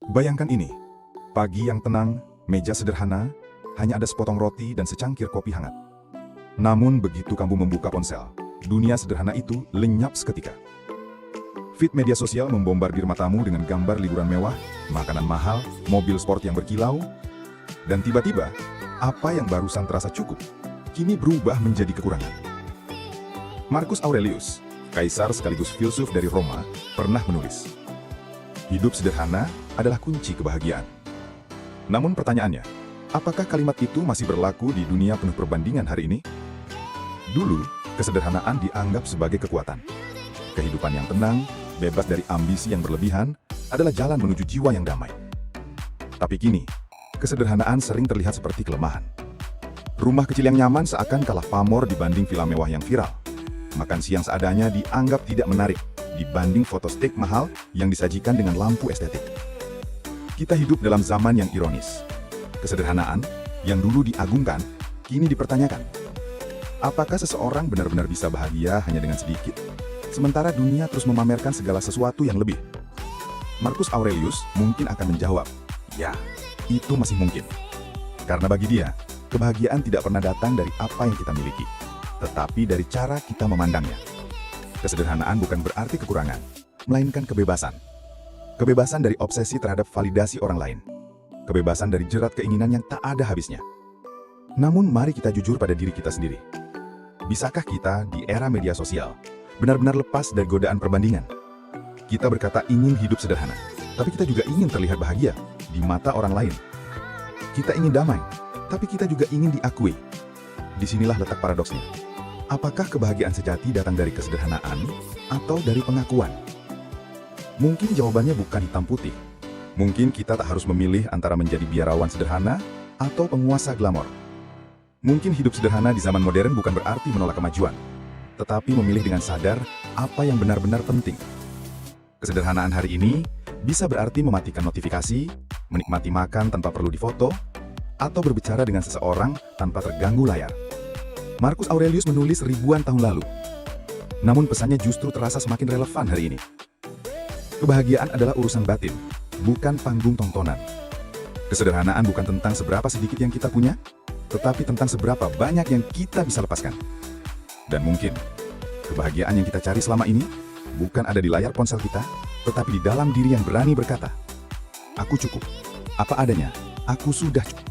Bayangkan ini, pagi yang tenang, meja sederhana, hanya ada sepotong roti dan secangkir kopi hangat. Namun begitu kamu membuka ponsel, dunia sederhana itu lenyap seketika. Feed media sosial membombardir matamu dengan gambar liburan mewah, makanan mahal, mobil sport yang berkilau, dan tiba-tiba, apa yang barusan terasa cukup, kini berubah menjadi kekurangan. Marcus Aurelius, kaisar sekaligus filsuf dari Roma, pernah menulis, "Hidup sederhana adalah kunci kebahagiaan." Namun pertanyaannya, apakah kalimat itu masih berlaku di dunia penuh perbandingan hari ini? Dulu, kesederhanaan dianggap sebagai kekuatan. Kehidupan yang tenang, bebas dari ambisi yang berlebihan, adalah jalan menuju jiwa yang damai. Tapi kini, kesederhanaan sering terlihat seperti kelemahan. Rumah kecil yang nyaman seakan kalah pamor dibanding villa mewah yang viral. Makan siang seadanya dianggap tidak menarik dibanding foto steak mahal yang disajikan dengan lampu estetik. Kita hidup dalam zaman yang ironis. Kesederhanaan yang dulu diagungkan, kini dipertanyakan. Apakah seseorang benar-benar bisa bahagia hanya dengan sedikit? Sementara dunia terus memamerkan segala sesuatu yang lebih. Marcus Aurelius mungkin akan menjawab, ya, itu masih mungkin. Karena bagi dia, kebahagiaan tidak pernah datang dari apa yang kita miliki, tetapi dari cara kita memandangnya. Kesederhanaan bukan berarti kekurangan, melainkan kebebasan. Kebebasan dari obsesi terhadap validasi orang lain. Kebebasan dari jerat keinginan yang tak ada habisnya. Namun mari kita jujur pada diri kita sendiri. Bisakah kita di era media sosial benar-benar lepas dari godaan perbandingan? Kita berkata ingin hidup sederhana, tapi kita juga ingin terlihat bahagia di mata orang lain. Kita ingin damai, tapi kita juga ingin diakui. Disinilah letak paradoksnya. Apakah kebahagiaan sejati datang dari kesederhanaan atau dari pengakuan? Mungkin jawabannya bukan hitam putih. Mungkin kita tak harus memilih antara menjadi biarawan sederhana atau penguasa glamor. Mungkin hidup sederhana di zaman modern bukan berarti menolak kemajuan, tetapi memilih dengan sadar apa yang benar-benar penting. Kesederhanaan hari ini bisa berarti mematikan notifikasi, menikmati makan tanpa perlu difoto, atau berbicara dengan seseorang tanpa terganggu layar. Marcus Aurelius menulis ribuan tahun lalu. Namun pesannya justru terasa semakin relevan hari ini. Kebahagiaan adalah urusan batin, bukan panggung tontonan. Kesederhanaan bukan tentang seberapa sedikit yang kita punya, tetapi tentang seberapa banyak yang kita bisa lepaskan. Dan mungkin, kebahagiaan yang kita cari selama ini bukan ada di layar ponsel kita, tetapi di dalam diri yang berani berkata, "Aku cukup. Apa adanya, aku sudah cukup."